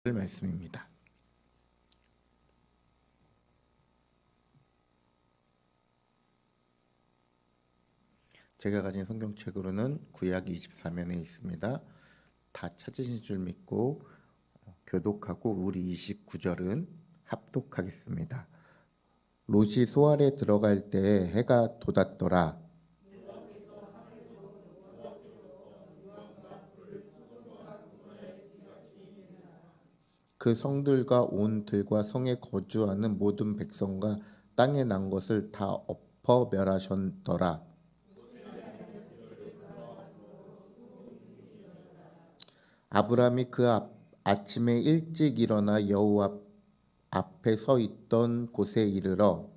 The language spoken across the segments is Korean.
말씀입니다. 제가 가진 성경책으로는 구약 24면에 있습니다. 다 찾으신 줄 믿고 교독하고 우리 29절은 합독하겠습니다. 롯이 소알에 들어갈 때 해가 돋았더라. 그 성들과 온 들과 성에 거주하는 모든 백성과 땅에 난 것을 다 엎어 멸하셨더라. 아브람이 아침에 일찍 일어나 여호와 앞에 서 있던 곳에 이르러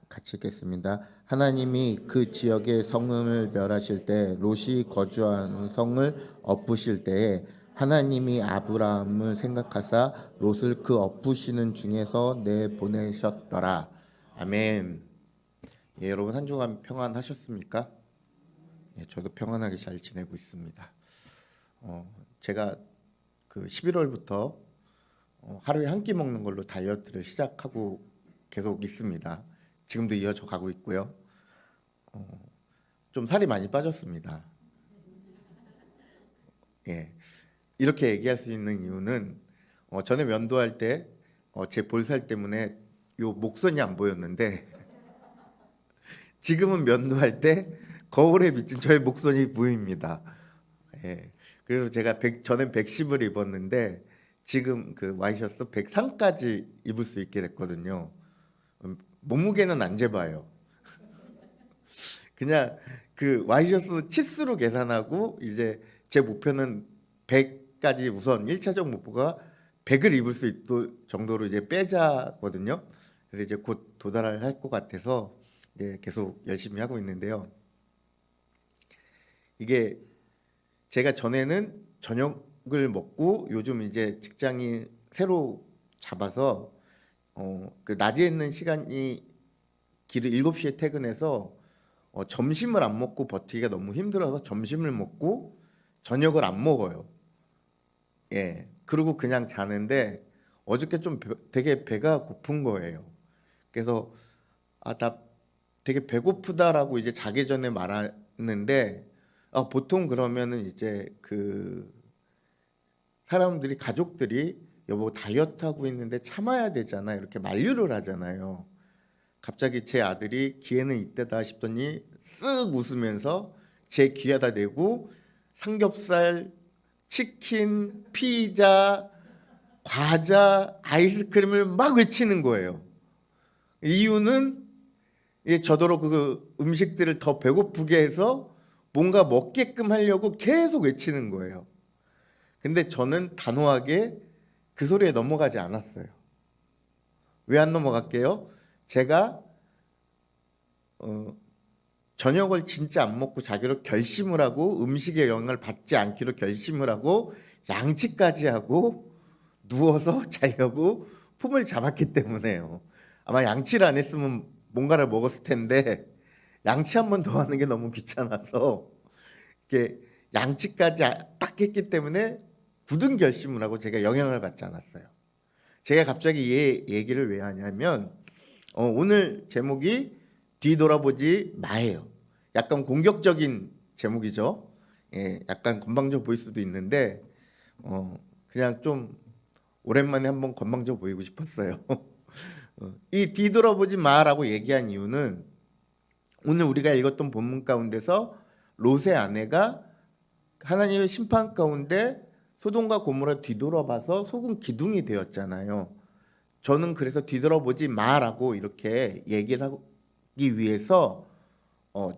같이 읽겠습니다. 하나님이 그 지역의 성을 멸하실 때 롯이 거주하는 성을 엎으실 때에 하나님이 아브라함을 생각하사 롯을 그 엎으시는 중에서 내보내셨더라. 아멘. 예, 여러분 한 주간 평안하셨습니까? 예, 저도 평안하게 잘 지내고 있습니다. 제가 그 11월부터 하루에 한 끼 먹는 걸로 다이어트를 시작하고 계속 있습니다. 지금도 이어져 가고 있고요. 좀 살이 많이 빠졌습니다. 예, 이렇게 얘기할 수 있는 이유는 전에 면도할 때 제 볼살 때문에 요 목선이 안 보였는데 지금은 면도할 때 거울에 비친 저의 목선이 보입니다. 예, 그래서 제가 전엔 110을 입었는데 지금 그 와이셔츠 103까지 입을 수 있게 됐거든요. 몸무게는 안 재봐요. 그냥 그 와이셔츠 치수로 계산하고 이제 제 목표는 100까지 우선 1차적 목표가 100을 입을 수 있을 정도로 이제 빼자거든요. 그래서 이제 곧 도달을 할 것 같아서 이제 계속 열심히 하고 있는데요. 이게 제가 전에는 저녁을 먹고 요즘 이제 직장이 새로 잡아서 그 낮에 있는 시간이 길을 7시에 퇴근해서 점심을 안 먹고 버티기가 너무 힘들어서 점심을 먹고 저녁을 안 먹어요. 예. 그리고 그냥 자는데 어저께 좀 되게 배가 고픈 거예요. 그래서 나 되게 배고프다라고 이제 자기 전에 말하는데 보통 그러면은 이제 그 사람들이 가족들이 여보 다이어트 하고 있는데 참아야 되잖아 이렇게 만류를 하잖아요. 갑자기 제 아들이 기회는 이때다 싶더니 쓱 웃으면서 제 귀에다 대고 삼겹살, 치킨, 피자, 과자, 아이스크림을 막 외치는 거예요. 이유는 저더러 그 음식들을 더 배고프게 해서 뭔가 먹게끔 하려고 계속 외치는 거예요. 근데 저는 단호하게 그 소리에 넘어가지 않았어요. 왜 안 넘어갈게요? 제가 저녁을 진짜 안 먹고 자기로 결심을 하고 음식의 영향을 받지 않기로 결심을 하고 양치까지 하고 누워서 자려고 폼을 잡았기 때문에요. 아마 양치를 안 했으면 뭔가를 먹었을 텐데 양치 한 번 더 하는 게 너무 귀찮아서 이렇게 양치까지 딱 했기 때문에 굳은 결심을 하고 제가 영향을 받지 않았어요. 제가 갑자기 얘 얘기를 왜 하냐면 오늘 제목이 뒤돌아보지 마예요. 약간 공격적인 제목이죠. 예, 약간 건방져 보일 수도 있는데 그냥 좀 오랜만에 한번 건방져 보이고 싶었어요. 이 뒤돌아보지 마라고 얘기한 이유는 오늘 우리가 읽었던 본문 가운데서 롯의 아내가 하나님의 심판 가운데 소돔과 고모라 뒤돌아봐서 속은 기둥이 되었잖아요. 저는 그래서 뒤돌아보지 마라고 이렇게 얘기를 하기 위해서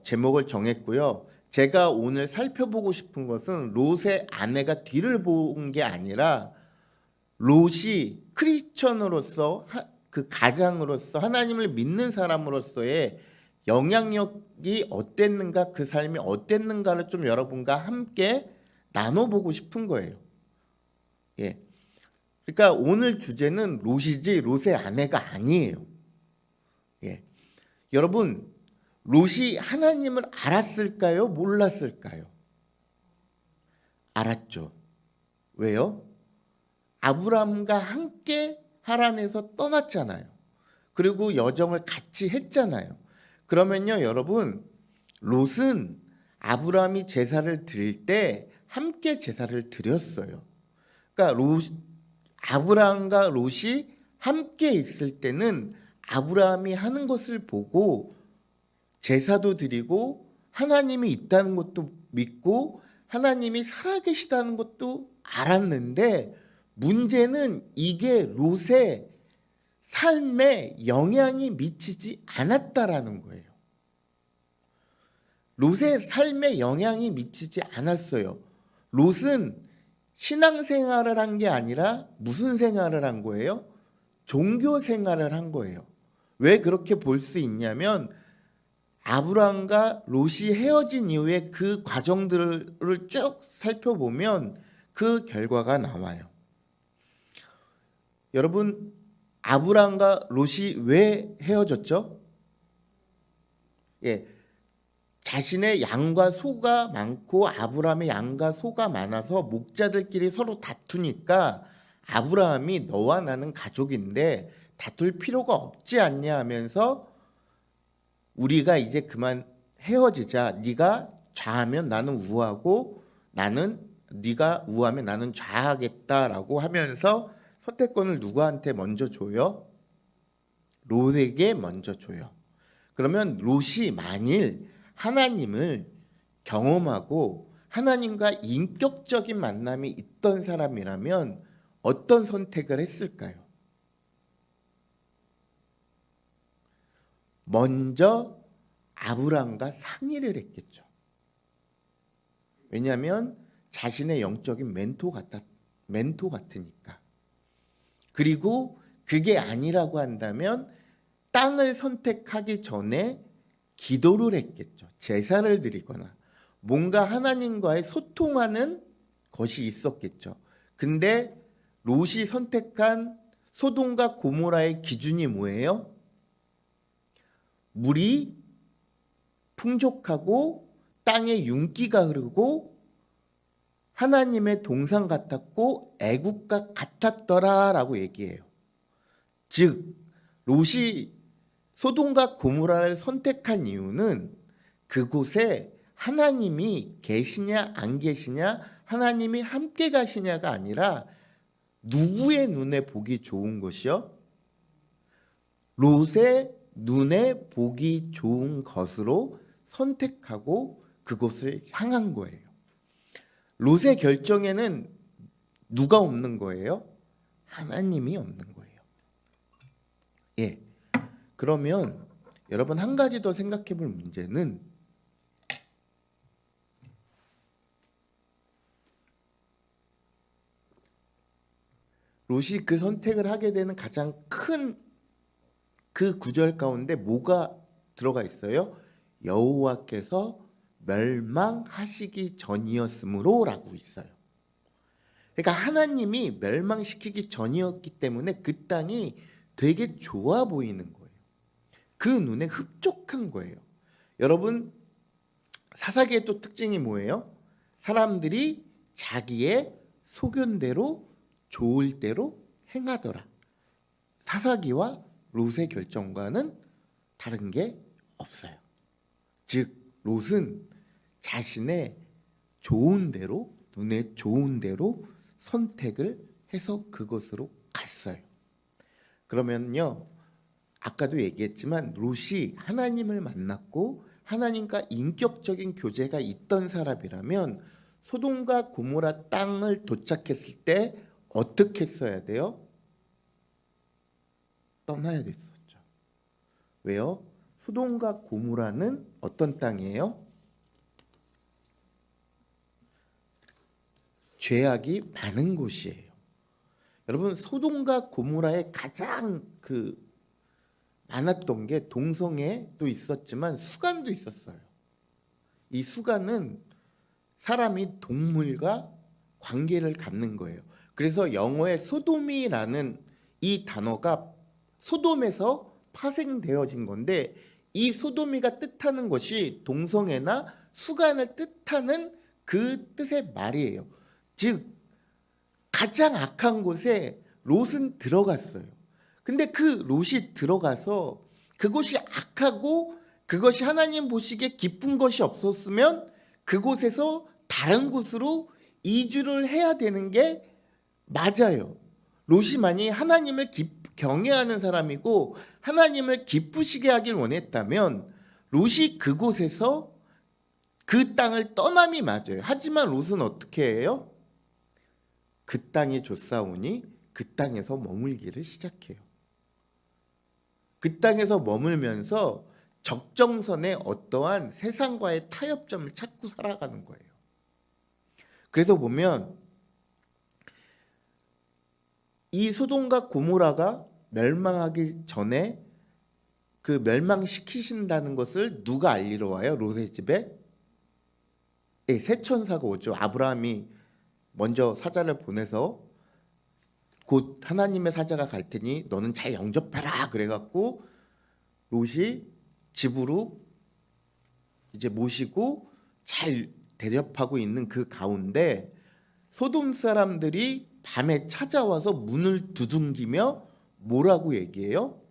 제목을 정했고요. 제가 오늘 살펴보고 싶은 것은 롯의 아내가 뒤를 본 게 아니라 롯이 크리스천으로서 그 가장으로서 하나님을 믿는 사람으로서의 영향력이 어땠는가, 그 삶이 어땠는가를 좀 여러분과 함께 나눠보고 싶은 거예요. 예. 그러니까 오늘 주제는 롯이지 롯의 아내가 아니에요. 예. 여러분, 롯이 하나님을 알았을까요? 몰랐을까요? 알았죠. 왜요? 아브라함과 함께 하란에서 떠났잖아요. 그리고 여정을 같이 했잖아요. 그러면요, 여러분, 롯은 아브라함이 제사를 드릴 때 함께 제사를 드렸어요. 그러니까 아브라함과 롯이 함께 있을 때는 아브라함이 하는 것을 보고 제사도 드리고 하나님이 있다는 것도 믿고 하나님이 살아계시다는 것도 알았는데, 문제는 이게 롯의 삶에 영향이 미치지 않았다라는 거예요. 롯의 삶에 영향이 미치지 않았어요. 롯은 신앙생활을 한 게 아니라 무슨 생활을 한 거예요? 종교 생활을 한 거예요. 왜 그렇게 볼 수 있냐면, 아브라함과 롯이 헤어진 이후에 그 과정들을 쭉 살펴보면 그 결과가 나와요. 여러분, 아브라함과 롯이 왜 헤어졌죠? 예, 자신의 양과 소가 많고 아브라함의 양과 소가 많아서 목자들끼리 서로 다투니까 아브라함이 너와 나는 가족인데 다툴 필요가 없지 않냐 하면서 우리가 이제 그만 헤어지자. 네가 좌하면 나는 우하고 네가 우하면 나는 좌하겠다라고 하면서 선택권을 누구한테 먼저 줘요? 롯에게 먼저 줘요. 그러면 롯이 만일 하나님을 경험하고 하나님과 인격적인 만남이 있던 사람이라면 어떤 선택을 했을까요? 먼저 아브라함과 상의를 했겠죠. 왜냐하면 자신의 영적인 멘토 같으니까. 그리고 그게 아니라고 한다면 땅을 선택하기 전에 기도를 했겠죠. 제사를 드리거나 뭔가 하나님과의 소통하는 것이 있었겠죠. 근데 롯이 선택한 소돔과 고모라의 기준이 뭐예요? 물이 풍족하고 땅에 윤기가 흐르고 하나님의 동산 같았고 애국가 같았더라라고 얘기해요. 즉 롯이 소돔과 고모라를 선택한 이유는 그곳에 하나님이 계시냐 안 계시냐, 하나님이 함께 가시냐가 아니라 누구의 눈에 보기 좋은 것이요? 롯의 눈에 보기 좋은 것으로 선택하고 그곳을 향한 거예요. 롯의 결정에는 누가 없는 거예요? 하나님이 없는 거예요. 예. 그러면 여러분 한 가지 더 생각해 볼 문제는, 롯이 그 선택을 하게 되는 가장 큰 그 구절 가운데 뭐가 들어가 있어요? 여호와께서 멸망하시기 전이었으므로라고 있어요. 그러니까 하나님이 멸망시키기 전이었기 때문에 그 땅이 되게 좋아 보이는 거예요. 그 눈에 흡족한 거예요. 여러분, 사사기의 또 특징이 뭐예요? 사람들이 자기의 소견대로 좋을 대로 행하더라. 사사기와 롯의 결정과는 다른 게 없어요. 즉 롯은 자신의 좋은 대로, 눈에 좋은 대로 선택을 해서 그곳으로 갔어요. 그러면요, 아까도 얘기했지만 롯이 하나님을 만났고 하나님과 인격적인 교제가 있던 사람이라면 소돔과 고모라 땅을 도착했을 때 어떻게 했어야 돼요? 떠나야 됐었죠. 왜요? 소돔과 고모라는 어떤 땅이에요? 죄악이 많은 곳이에요. 여러분, 소돔과 고모라의 가장 많았던 게 동성애도 있었지만 수간도 있었어요. 이 수간은 사람이 동물과 관계를 갖는 거예요. 그래서 영어의 소돔이라는 이 단어가 소돔에서 파생되어진 건데, 이 소돔이가 뜻하는 것이 동성애나 수간을 뜻하는 그 뜻의 말이에요. 즉 가장 악한 곳에 롯은 들어갔어요. 근데 그 롯이 들어가서 그곳이 악하고 그것이 하나님 보시기에 기쁜 것이 없었으면 그곳에서 다른 곳으로 이주를 해야 되는 게 맞아요. 롯이 만약 하나님을 경외하는 사람이고 하나님을 기쁘시게 하길 원했다면 롯이 그곳에서 그 땅을 떠남이 맞아요. 하지만 롯은 어떻게 해요? 그 땅이 좋사오니 그 땅에서 머물기를 시작해요. 그 땅에서 머물면서 적정선에 어떠한 세상과의 타협점을 찾고 살아가는 거예요. 그래서 보면 이 소돔과 고모라가 멸망하기 전에 그 멸망시키신다는 것을 누가 알리러 와요? 롯의 집에? 새 천사가 오죠. 아브라함이 먼저 사자를 보내서 곧 하나님의 사자가 갈 테니 너는 잘 영접해라 그래갖고 롯이 집으로 이제 모시고 잘 대접하고 있는 그 가운데 소돔 사람들이 밤에 찾아와서 문을 두둥기며 뭐라고 얘기해요?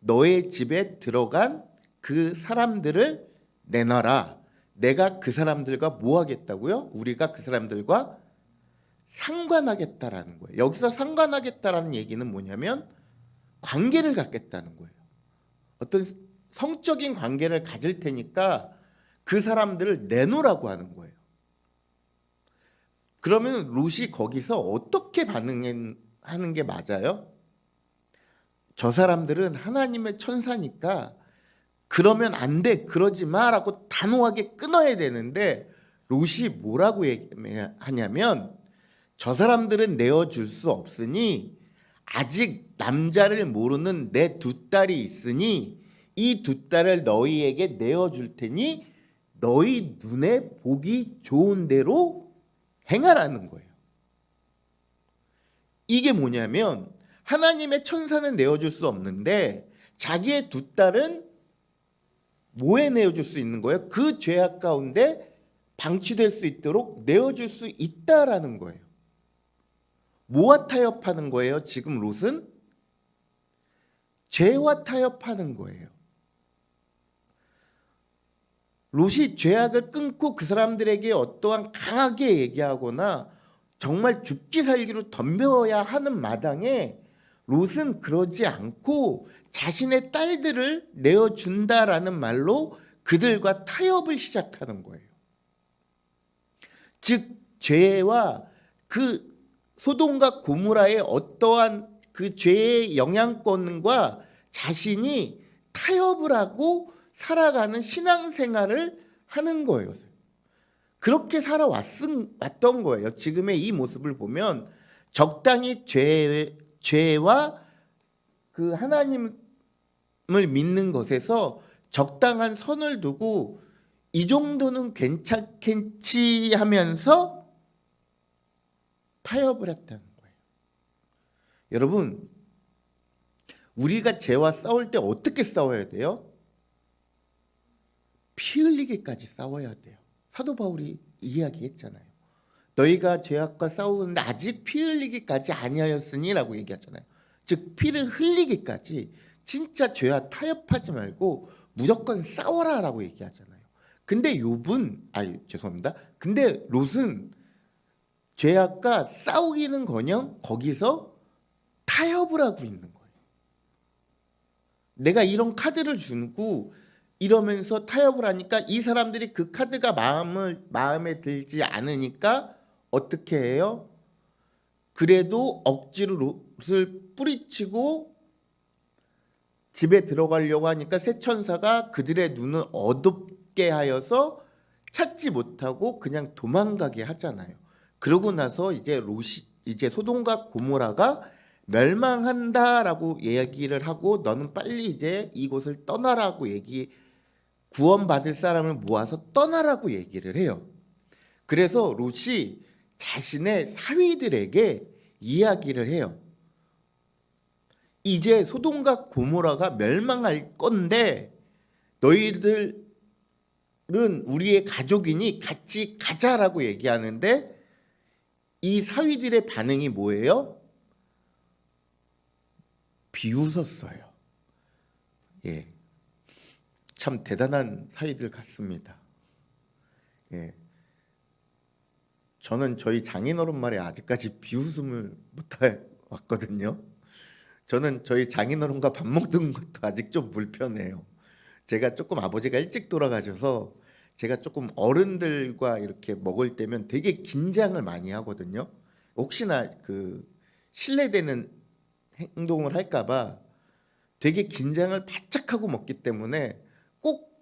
너의 집에 들어간 그 사람들을 내놔라. 내가 그 사람들과 뭐 하겠다고요? 우리가 그 사람들과 상관하겠다라는 거예요. 여기서 상관하겠다라는 얘기는 뭐냐면 관계를 갖겠다는 거예요. 어떤 성적인 관계를 가질 테니까 그 사람들을 내놓으라고 하는 거예요. 그러면 롯이 거기서 어떻게 반응하는 게 맞아요? 저 사람들은 하나님의 천사니까 그러면 안 돼, 그러지 마라고 단호하게 끊어야 되는데 롯이 뭐라고 얘기하냐면 저 사람들은 내어줄 수 없으니 아직 남자를 모르는 내 두 딸이 있으니 이 두 딸을 너희에게 내어줄 테니 너희 눈에 보기 좋은 대로 행하라는 거예요. 이게 뭐냐면 하나님의 천사는 내어줄 수 없는데 자기의 두 딸은 뭐에 내어줄 수 있는 거예요? 그 죄악 가운데 방치될 수 있도록 내어줄 수 있다라는 거예요. 뭐와 타협하는 거예요? 지금 롯은 죄와 타협하는 거예요. 롯이 죄악을 끊고 그 사람들에게 어떠한 강하게 얘기하거나 정말 죽기 살기로 덤벼야 하는 마당에 롯은 그러지 않고 자신의 딸들을 내어준다라는 말로 그들과 타협을 시작하는 거예요. 즉 죄와 그 소돔과 고모라의 어떠한 그 죄의 영향권과 자신이 타협을 하고 살아가는 신앙생활을 하는 거예요. 그렇게 살아왔던 거예요. 지금의 이 모습을 보면 적당히 죄와 그 하나님을 믿는 것에서 적당한 선을 두고 이 정도는 괜찮겠지 하면서 타협을 했다는 거예요. 여러분, 우리가 죄와 싸울 때 어떻게 싸워야 돼요? 피 흘리기까지 싸워야 돼요. 사도 바울이 이야기했잖아요. 너희가 죄악과 싸우는데 아직 피 흘리기까지 아니하였으니 라고 얘기하잖아요. 즉 피를 흘리기까지 진짜 죄와 타협하지 말고 무조건 싸워라 라고 얘기하잖아요. 근데 근데 롯은 죄악과 싸우기는커녕 거기서 타협을 하고 있는 거예요. 내가 이런 카드를 주고 이러면서 타협을 하니까 이 사람들이 그 카드가 마음에 들지 않으니까 어떻게 해요? 그래도 억지로 롯을 뿌리치고 집에 들어가려고 하니까 새 천사가 그들의 눈을 어둡게 하여서 찾지 못하고 그냥 도망가게 하잖아요. 그러고 나서 이제 소돔과 고모라가 멸망한다라고 얘기를 하고 너는 빨리 이제 이곳을 떠나라고 구원받을 사람을 모아서 떠나라고 얘기를 해요. 그래서 롯이 자신의 사위들에게 이야기를 해요. 이제 소돔과 고모라가 멸망할 건데 너희들은 우리의 가족이니 같이 가자라고 얘기하는데 이 사위들의 반응이 뭐예요? 비웃었어요. 예, 참 대단한 사위들 같습니다. 예, 저는 저희 장인어른 말에 아직까지 비웃음을 못해 왔거든요. 저는 저희 장인어른과 밥 먹는 것도 아직 좀 불편해요. 제가 조금 아버지가 일찍 돌아가셔서 제가 조금 어른들과 이렇게 먹을 때면 되게 긴장을 많이 하거든요. 혹시나 그 실례되는 행동을 할까봐 되게 긴장을 바짝 하고 먹기 때문에 꼭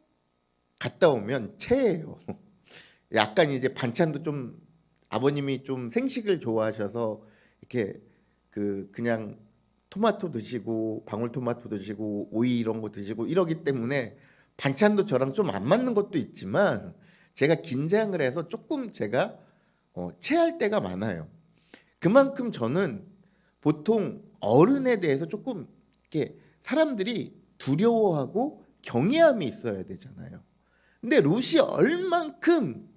갔다 오면 체해요. 약간 이제 반찬도 좀 아버님이 좀 생식을 좋아하셔서 이렇게 그냥 토마토 드시고 방울토마토 드시고 오이 이런 거 드시고 이러기 때문에 반찬도 저랑 좀 안 맞는 것도 있지만 제가 긴장을 해서 조금 제가 체할 때가 많아요. 그만큼 저는 보통 어른에 대해서 조금 이렇게 사람들이 두려워하고 경외함이 있어야 되잖아요. 근데 롯이 얼만큼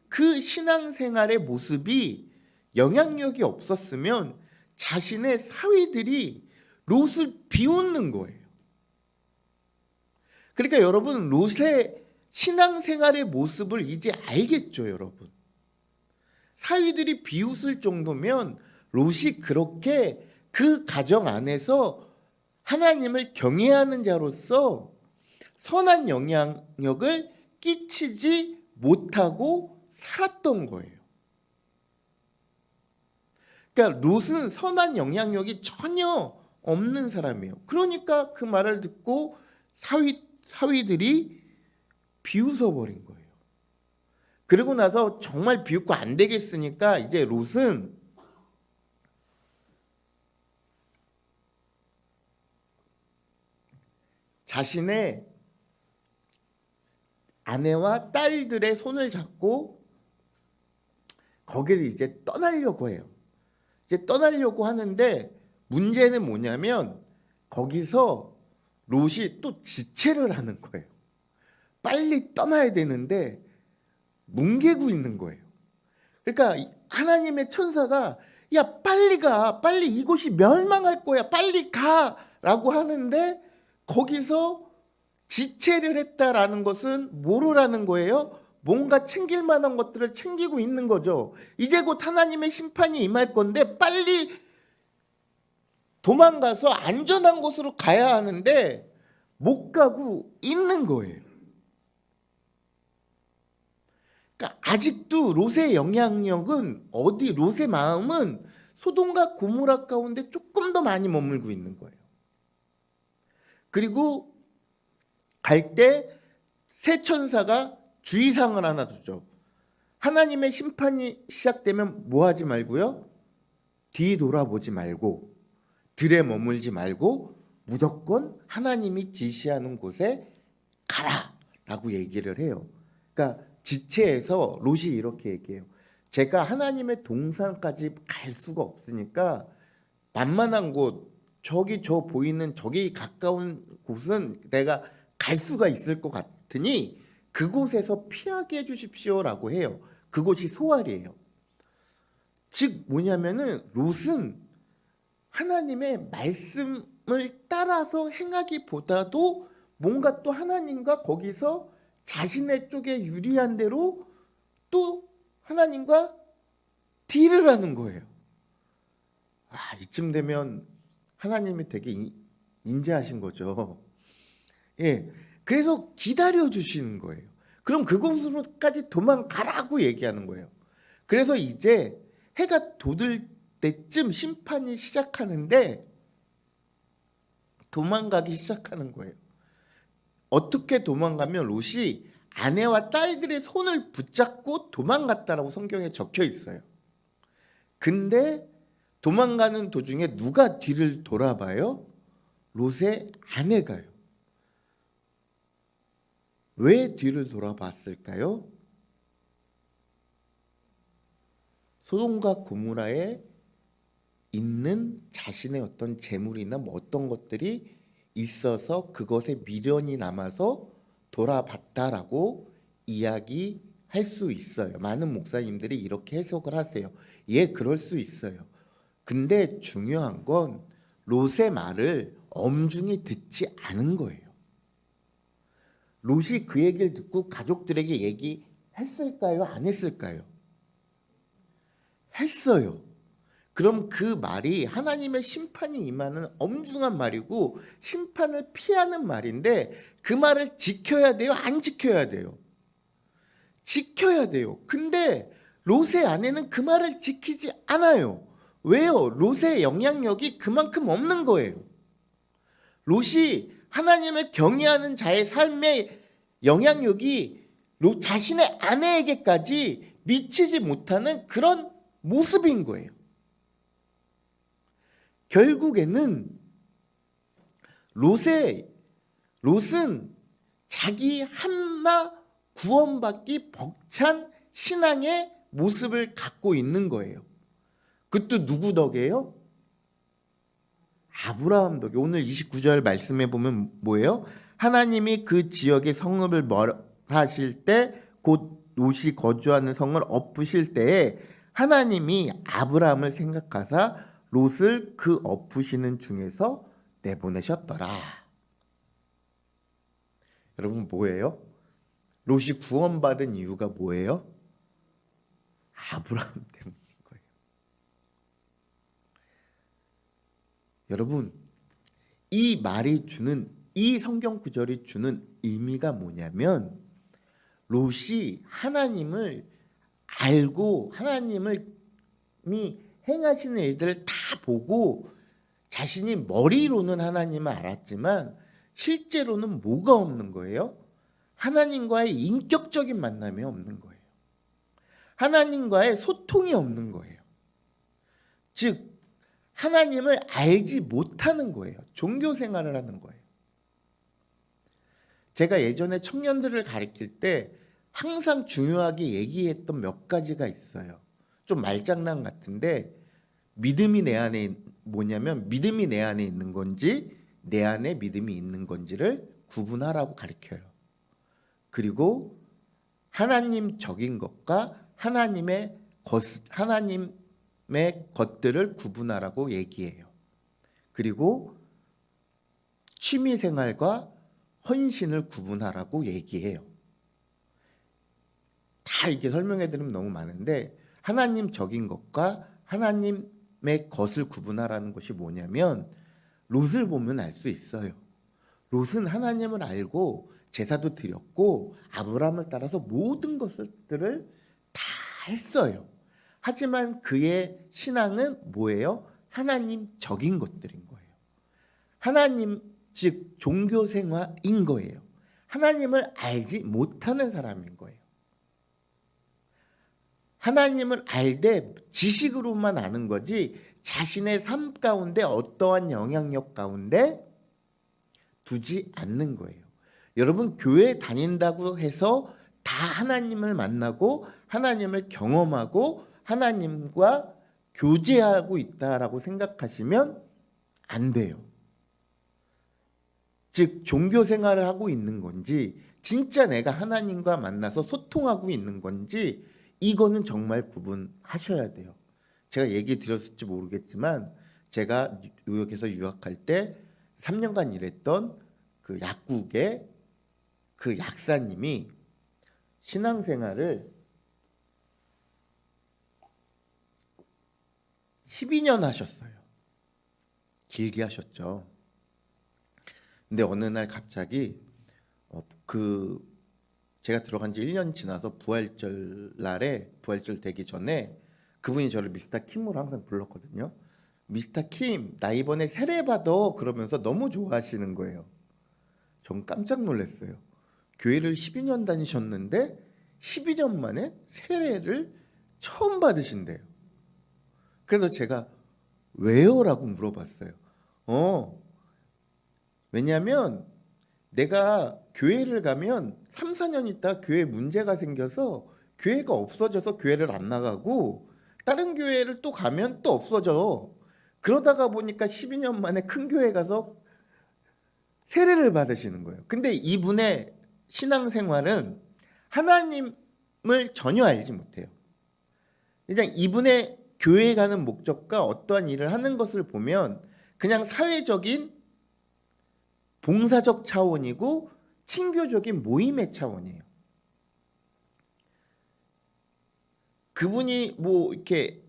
그 신앙생활의 모습이 영향력이 없었으면 자신의 사위들이 롯을 비웃는 거예요. 그러니까 여러분 롯의 신앙생활의 모습을 이제 알겠죠, 여러분. 사위들이 비웃을 정도면 롯이 그렇게 그 가정 안에서 하나님을 경외하는 자로서 선한 영향력을 끼치지 못하고 살았던 거예요. 그러니까 롯은 선한 영향력이 전혀 없는 사람이에요. 그러니까 그 말을 듣고 사위들이 비웃어 버린 거예요. 그리고 나서 정말 비웃고 안 되겠으니까 이제 롯은 자신의 아내와 딸들의 손을 잡고 거기를 이제 떠나려고 해요. 이제 떠나려고 하는데 문제는 뭐냐면 거기서 롯이 또 지체를 하는 거예요. 빨리 떠나야 되는데 뭉개고 있는 거예요. 그러니까 하나님의 천사가 야 빨리 가, 빨리 이곳이 멸망할 거야, 빨리 가라고 하는데 거기서 지체를 했다라는 것은 뭐라는 거예요? 뭔가 챙길 만한 것들을 챙기고 있는 거죠. 이제 곧 하나님의 심판이 임할 건데 빨리 도망가서 안전한 곳으로 가야 하는데 못 가고 있는 거예요. 그러니까 아직도 롯의 영향력은 롯의 마음은 소돔과 고모라 가운데 조금 더 많이 머물고 있는 거예요. 그리고 갈 때 새 천사가 주의사항을 하나 두죠. 하나님의 심판이 시작되면 뭐 하지 말고요? 뒤 돌아보지 말고 들에 머물지 말고 무조건 하나님이 지시하는 곳에 가라라고 얘기를 해요. 그러니까 지체해서 롯이 이렇게 얘기해요. 제가 하나님의 동산까지 갈 수가 없으니까 만만한 곳 저기 저 보이는 저기 가까운 곳은 내가 갈 수가 있을 것 같으니 그곳에서 피하게 해주십시오라고 해요. 그곳이 소알이에요. 즉 뭐냐면은 롯은 하나님의 말씀을 따라서 행하기보다도 뭔가 또 하나님과 거기서 자신의 쪽에 유리한 대로 또 하나님과 딜을 하는 거예요. 이쯤 되면 하나님이 되게 인자하신 거죠. 예, 그래서 기다려 주시는 거예요. 그럼 그곳으로까지 도망가라고 얘기하는 거예요. 그래서 이제 해가 돋을 때쯤 심판이 시작하는데 도망가기 시작하는 거예요. 어떻게 도망가면 롯이 아내와 딸들의 손을 붙잡고 도망갔다라고 성경에 적혀 있어요. 근데 도망가는 도중에 누가 뒤를 돌아봐요? 롯의 아내가요. 왜 뒤를 돌아봤을까요? 소돔과 고모라에 있는 자신의 어떤 재물이나 뭐 어떤 것들이 있어서 그것에 미련이 남아서 돌아봤다라고 이야기할 수 있어요. 많은 목사님들이 이렇게 해석을 하세요. 예, 그럴 수 있어요. 근데 중요한 건 롯의 말을 엄중히 듣지 않은 거예요. 롯이 그 얘기를 듣고 가족들에게 얘기했을까요? 안 했을까요? 했어요. 그럼 그 말이 하나님의 심판이 임하는 엄중한 말이고 심판을 피하는 말인데 그 말을 지켜야 돼요? 안 지켜야 돼요? 지켜야 돼요. 근데 롯의 아내는 그 말을 지키지 않아요. 왜요? 롯의 영향력이 그만큼 없는 거예요. 롯이 하나님을 경외하는 자의 삶의 영향력이 롯 자신의 아내에게까지 미치지 못하는 그런 모습인 거예요. 결국에는 롯은 자기 한나 구원받기 벅찬 신앙의 모습을 갖고 있는 거예요. 그것도 누구 덕이에요? 아브라함 덕에. 오늘 29절 말씀해 보면 뭐예요? 하나님이 그 지역의 성읍을 멸하실 때 곧 롯이 거주하는 성을 엎으실 때에 하나님이 아브라함을 생각하사 롯을 그 엎으시는 중에서 내보내셨더라. 여러분 뭐예요? 롯이 구원받은 이유가 뭐예요? 아브라함 때문인 거예요. 여러분 이 말이 주는 이 성경 구절이 주는 의미가 뭐냐면 롯이 하나님을 알고 하나님이 행하시는 일들을 다 보고 자신이 머리로는 하나님을 알았지만 실제로는 뭐가 없는 거예요? 하나님과의 인격적인 만남이 없는 거예요. 하나님과의 소통이 없는 거예요. 즉 하나님을 알지 못하는 거예요. 종교 생활을 하는 거예요. 제가 예전에 청년들을 가르칠 때 항상 중요하게 얘기했던 몇 가지가 있어요. 좀 말장난 같은데 믿음이 내 안에 뭐냐면 믿음이 내 안에 있는 건지 내 안에 믿음이 있는 건지를 구분하라고 가르쳐요. 그리고 하나님적인 것과 하나님의 것들을 구분하라고 얘기해요. 그리고 취미생활과 헌신을 구분하라고 얘기해요. 다 이렇게 설명해 드리면 너무 많은데 하나님적인 것과 하나님의 것을 구분하라는 것이 뭐냐면 롯을 보면 알 수 있어요. 롯은 하나님을 알고 제사도 드렸고 아브라함을 따라서 모든 것들을 다 했어요. 하지만 그의 신앙은 뭐예요? 하나님적인 것들인 거예요. 하나님 즉 종교 생활인 거예요. 하나님을 알지 못하는 사람인 거예요. 하나님을 알되 지식으로만 아는 거지 자신의 삶 가운데 어떠한 영향력 가운데 두지 않는 거예요. 여러분 교회 다닌다고 해서 다 하나님을 만나고 하나님을 경험하고 하나님과 교제하고 있다라고 생각하시면 안 돼요. 즉 종교 생활을 하고 있는 건지 진짜 내가 하나님과 만나서 소통하고 있는 건지 이거는 정말 구분하셔야 돼요. 제가 얘기 드렸을지 모르겠지만 제가 뉴욕에서 유학할 때 3년간 일했던 그 약국의 그 약사님이 신앙생활을 12년 하셨어요. 길게 하셨죠. 근데 어느 날 갑자기 제가 들어간 지 1년 지나서 부활절 날에 부활절 되기 전에 그분이 저를 미스터 킴으로 항상 불렀거든요. 미스터 킴, 나 이번에 세례 받아 그러면서 너무 좋아하시는 거예요. 전 깜짝 놀랐어요. 교회를 12년 다니셨는데 12년 만에 세례를 처음 받으신대요. 그래서 제가 왜요? 라고 물어봤어요. 왜냐하면 내가 교회를 가면 3, 4년 있다 교회에 문제가 생겨서 교회가 없어져서 교회를 안 나가고 다른 교회를 또 가면 또 없어져. 그러다가 보니까 12년 만에 큰 교회 가서 세례를 받으시는 거예요. 근데 이분의 신앙생활은 하나님을 전혀 알지 못해요. 그냥 이분의 교회에 가는 목적과 어떠한 일을 하는 것을 보면 그냥 사회적인 봉사적 차원이고 친교적인 모임의 차원이에요. 그분이 뭐 이렇게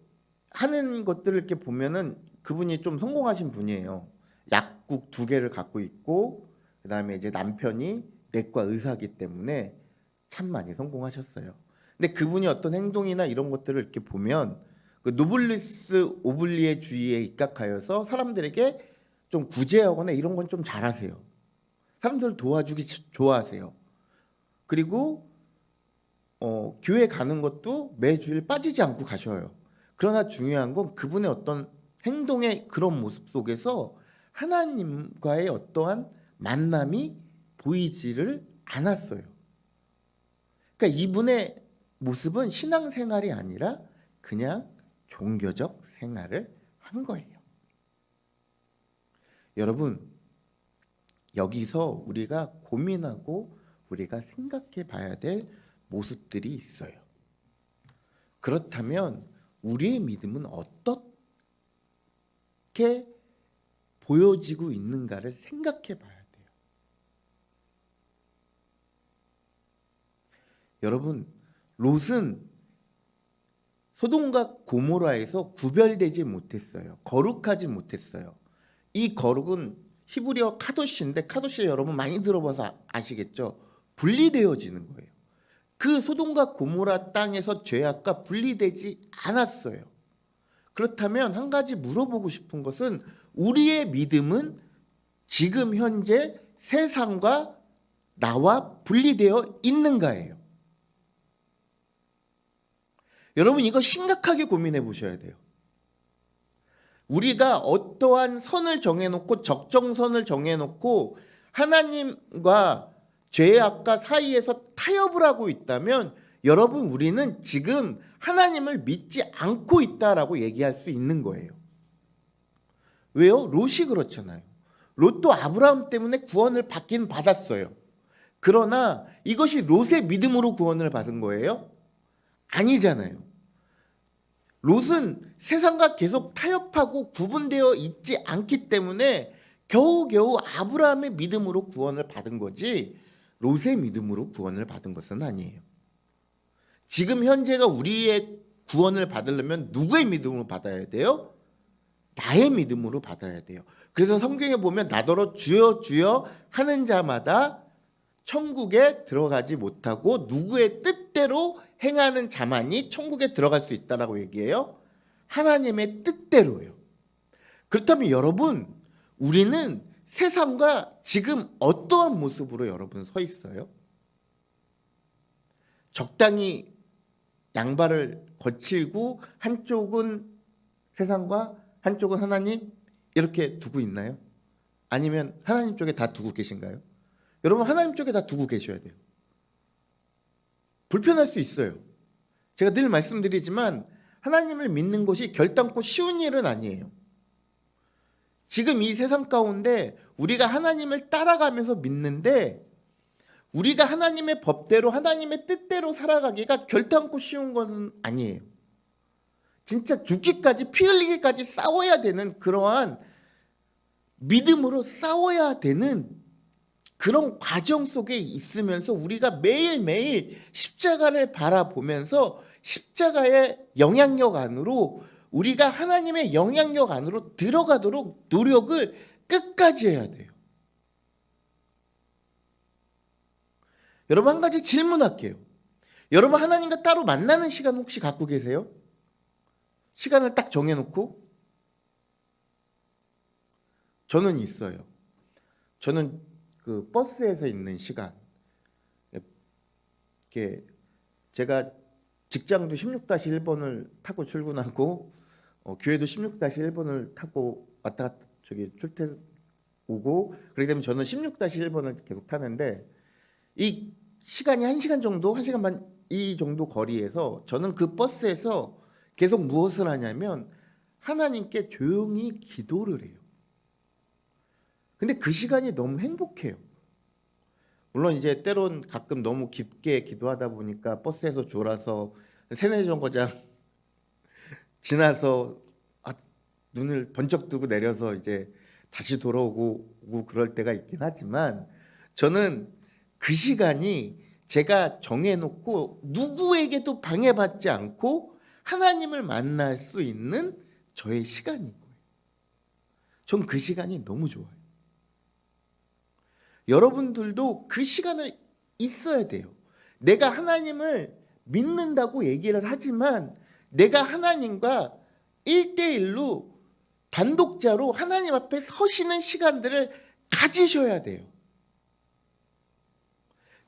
하는 것들을 이렇게 보면은 그분이 좀 성공하신 분이에요. 약국 2개를 갖고 있고 그다음에 이제 남편이 내과 의사이기 때문에 참 많이 성공하셨어요. 근데 그분이 어떤 행동이나 이런 것들을 이렇게 보면 그 노블리스 오블리의 주의에 입각하여서 사람들에게 좀 구제하거나 이런 건 좀 잘하세요. 사람들을 도와주기 좋아하세요. 그리고 교회 가는 것도 매주일 빠지지 않고 가셔요. 그러나 중요한 건 그분의 어떤 행동의 그런 모습 속에서 하나님과의 어떠한 만남이 보이지를 않았어요. 그러니까 이분의 모습은 신앙생활이 아니라 그냥 종교적 생활을 한 거예요. 여러분, 여기서 우리가 고민하고 우리가 생각해 봐야 될 모습들이 있어요. 그렇다면 우리의 믿음은 어떻게 보여지고 있는가를 생각해 봐야 돼요. 여러분, 롯은 소돔과 고모라에서 구별되지 못했어요. 거룩하지 못했어요. 이 거룩은 히브리어 카도시인데 카도시 여러분 많이 들어봐서 아시겠죠? 분리되어지는 거예요. 그 소돔과 고모라 땅에서 죄악과 분리되지 않았어요. 그렇다면 한 가지 물어보고 싶은 것은 우리의 믿음은 지금 현재 세상과 나와 분리되어 있는가예요. 여러분 이거 심각하게 고민해 보셔야 돼요. 우리가 어떠한 선을 정해놓고 적정선을 정해놓고 하나님과 죄악과 사이에서 타협을 하고 있다면 여러분 우리는 지금 하나님을 믿지 않고 있다라고 얘기할 수 있는 거예요. 왜요? 롯이 그렇잖아요. 롯도 아브라함 때문에 구원을 받긴 받았어요. 그러나 이것이 롯의 믿음으로 구원을 받은 거예요? 아니잖아요. 롯은 세상과 계속 타협하고 구분되어 있지 않기 때문에 겨우겨우 아브라함의 믿음으로 구원을 받은 거지 롯의 믿음으로 구원을 받은 것은 아니에요. 지금 현재가 우리의 구원을 받으려면 누구의 믿음으로 받아야 돼요? 나의 믿음으로 받아야 돼요. 그래서 성경에 보면 나더러 주여 주여 하는 자마다 천국에 들어가지 못하고 누구의 뜻대로 행하는 자만이 천국에 들어갈 수 있다라고 얘기해요. 하나님의 뜻대로요. 그렇다면 여러분, 우리는 세상과 지금 어떠한 모습으로 여러분 서 있어요? 적당히 양발을 거칠고 한쪽은 세상과 한쪽은 하나님 이렇게 두고 있나요? 아니면 하나님 쪽에 다 두고 계신가요? 여러분 하나님 쪽에 다 두고 계셔야 돼요. 불편할 수 있어요. 제가 늘 말씀드리지만 하나님을 믿는 것이 결단코 쉬운 일은 아니에요. 지금 이 세상 가운데 우리가 하나님을 따라가면서 믿는데 우리가 하나님의 법대로 하나님의 뜻대로 살아가기가 결단코 쉬운 것은 아니에요. 진짜 죽기까지 피 흘리기까지 싸워야 되는 그러한 믿음으로 싸워야 되는 그런 과정 속에 있으면서 우리가 매일매일 십자가를 바라보면서 십자가의 영향력 안으로 우리가 하나님의 영향력 안으로 들어가도록 노력을 끝까지 해야 돼요. 여러분 한 가지 질문할게요. 여러분 하나님과 따로 만나는 시간 혹시 갖고 계세요? 시간을 딱 정해놓고? 저는 있어요. 저는 그 버스에서 있는 시간, 이렇게 제가 직장도 16-1번을 타고 출근하고 교회도 16-1번을 타고 왔다 갔다 출퇴 오고 그렇게 되면 저는 16-1번을 계속 타는데 이 시간이 1시간 정도, 1시간 반 이 정도 거리에서 저는 그 버스에서 계속 무엇을 하냐면 하나님께 조용히 기도를 해요. 근데 그 시간이 너무 행복해요. 물론 이제 때론 가끔 너무 깊게 기도하다 보니까 버스에서 졸아서 세네 정거장 지나서 눈을 번쩍 뜨고 내려서 이제 다시 돌아오고 그럴 때가 있긴 하지만, 저는 그 시간이 제가 정해놓고 누구에게도 방해받지 않고 하나님을 만날 수 있는 저의 시간인 거예요. 전 그 시간이 너무 좋아요. 여러분들도 그 시간을 있어야 돼요. 내가 하나님을 믿는다고 얘기를 하지만 내가 하나님과 1대1로 단독자로 하나님 앞에 서시는 시간들을 가지셔야 돼요.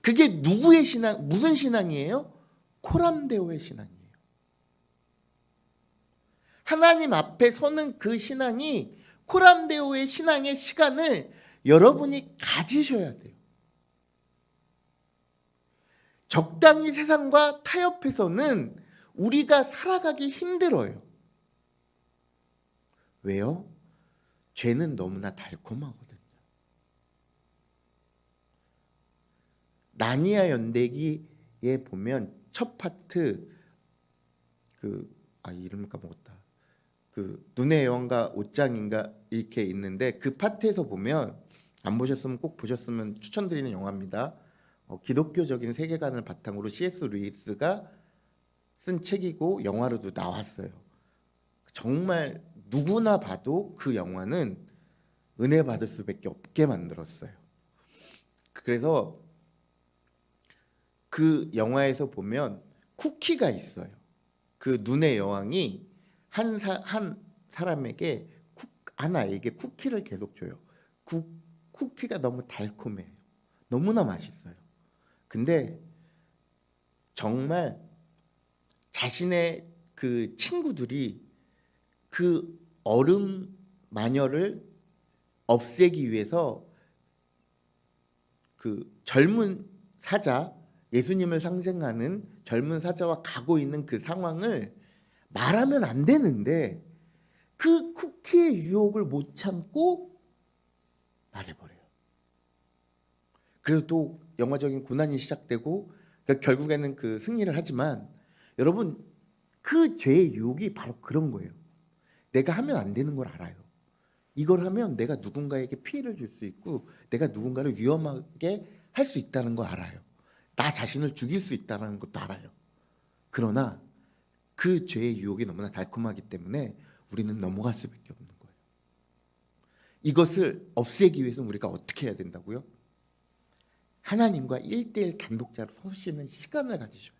그게 누구의 신앙, 무슨 신앙이에요? 코람데오의 신앙이에요. 하나님 앞에 서는 그 신앙이, 코람데오의 신앙의 시간을 여러분이 가지셔야 돼요. 적당히 세상과 타협해서는 우리가 살아가기 힘들어요. 왜요? 죄는 너무나 달콤하거든요. 나니아 연대기에 보면 첫 파트, 이름을 까먹었다. 눈의 여왕과 옷장인가 이렇게 있는데, 그 파트에서 보면, 안 보셨으면 꼭 보셨으면 추천드리는 영화입니다. 기독교적인 세계관을 바탕으로 C.S. 루이스가 쓴 책이고 영화로도 나왔어요. 정말 누구나 봐도 그 영화는 은혜 받을 수밖에 없게 만들었어요. 그래서 그 영화에서 보면 쿠키가 있어요. 그 눈의 여왕이 한 사람에게, 한 아이에게 쿠키를 계속 줘요. 쿠키가 너무 달콤해요. 너무나 맛있어요. 근데 정말 자신의 그 친구들이 그 얼음 마녀를 없애기 위해서 그 젊은 사자, 예수님을 상징하는 젊은 사자와 가고 있는 그 상황을 말하면 안 되는데 그 쿠키의 유혹을 못 참고 말해버려요. 그래서 또 영화적인 고난이 시작되고 결국에는 그 승리를 하지만, 여러분, 그 죄의 유혹이 바로 그런 거예요. 내가 하면 안 되는 걸 알아요. 이걸 하면 내가 누군가에게 피해를 줄 수 있고 내가 누군가를 위험하게 할 수 있다는 거 알아요. 나 자신을 죽일 수 있다는 것도 알아요. 그러나 그 죄의 유혹이 너무나 달콤하기 때문에 우리는 넘어갈 수밖에 없는 거예요. 이것을 없애기 위해서는 우리가 어떻게 해야 된다고요? 하나님과 1대1 단독자로 서시는 시간을 가지셔요.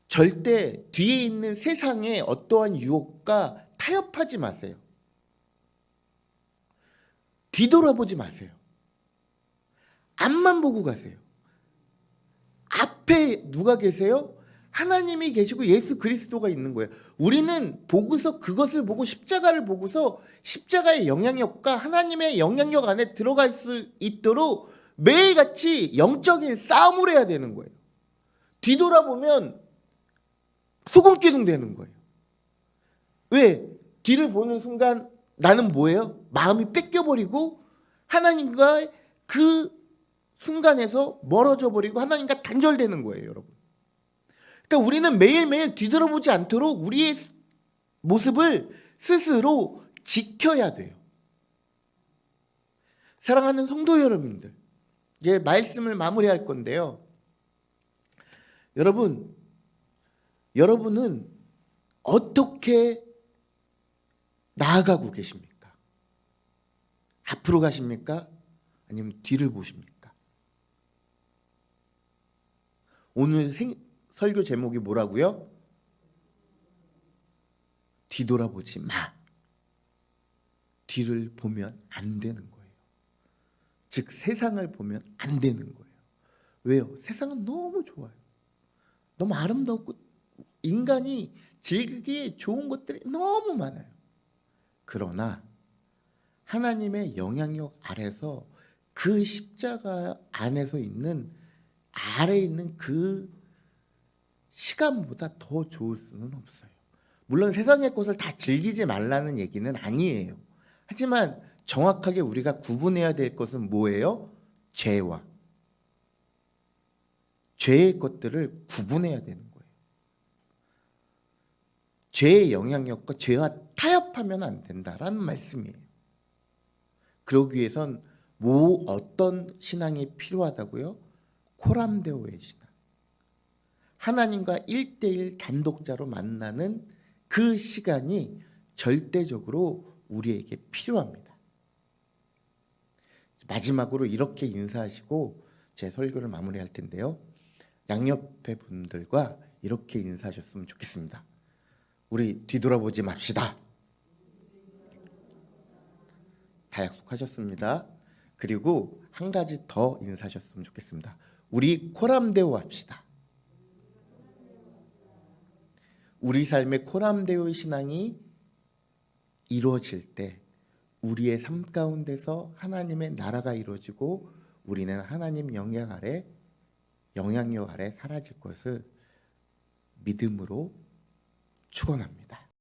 절대 뒤에 있는 세상의 어떠한 유혹과 타협하지 마세요. 뒤돌아보지 마세요. 앞만 보고 가세요. 앞에 누가 계세요? 하나님이 계시고 예수 그리스도가 있는 거예요. 우리는 보고서 그것을 보고 십자가를 보고서 십자가의 영향력과 하나님의 영향력 안에 들어갈 수 있도록 매일같이 영적인 싸움을 해야 되는 거예요. 뒤돌아보면 소금기둥 되는 거예요. 왜? 뒤를 보는 순간 나는 뭐예요? 마음이 뺏겨버리고 하나님과 그 순간에서 멀어져 버리고 하나님과 단절되는 거예요, 여러분. 그러니까 우리는 매일매일 뒤돌아보지 않도록 우리의 모습을 스스로 지켜야 돼요. 사랑하는 성도 여러분들, 이제 말씀을 마무리할 건데요. 여러분은 어떻게 나아가고 계십니까? 앞으로 가십니까? 아니면 뒤를 보십니까? 오늘 설교 제목이 뭐라고요? 뒤돌아보지 마. 뒤를 보면 안 되는 거예요. 즉 세상을 보면 안 되는 거예요. 왜요? 세상은 너무 좋아요. 너무 아름답고 인간이 즐기기에 좋은 것들이 너무 많아요. 그러나 하나님의 영향력 아래서 그 십자가 안에서 있는, 아래에 있는 그 시간보다 더 좋을 수는 없어요. 물론 세상의 것을 다 즐기지 말라는 얘기는 아니에요. 하지만 정확하게 우리가 구분해야 될 것은 뭐예요? 죄와 죄의 것들을 구분해야 되는 거예요. 죄의 영향력과 죄와 타협하면 안 된다라는 말씀이에요. 그러기 위해선 어떤 신앙이 필요하다고요? 코람데오의 신앙. 하나님과 1대1 단독자로 만나는 그 시간이 절대적으로 우리에게 필요합니다. 마지막으로 이렇게 인사하시고 제 설교를 마무리할 텐데요. 양옆에 분들과 이렇게 인사하셨으면 좋겠습니다. 우리 뒤돌아보지 맙시다. 다 약속하셨습니다. 그리고 한 가지 더 인사하셨으면 좋겠습니다. 우리 코람데오 합시다. 우리 삶의 코람데오 신앙이 이루어질 때 우리의 삶 가운데서 하나님의 나라가 이루어지고 우리는 하나님 영향력 아래 사라질 것을 믿음으로 축원합니다.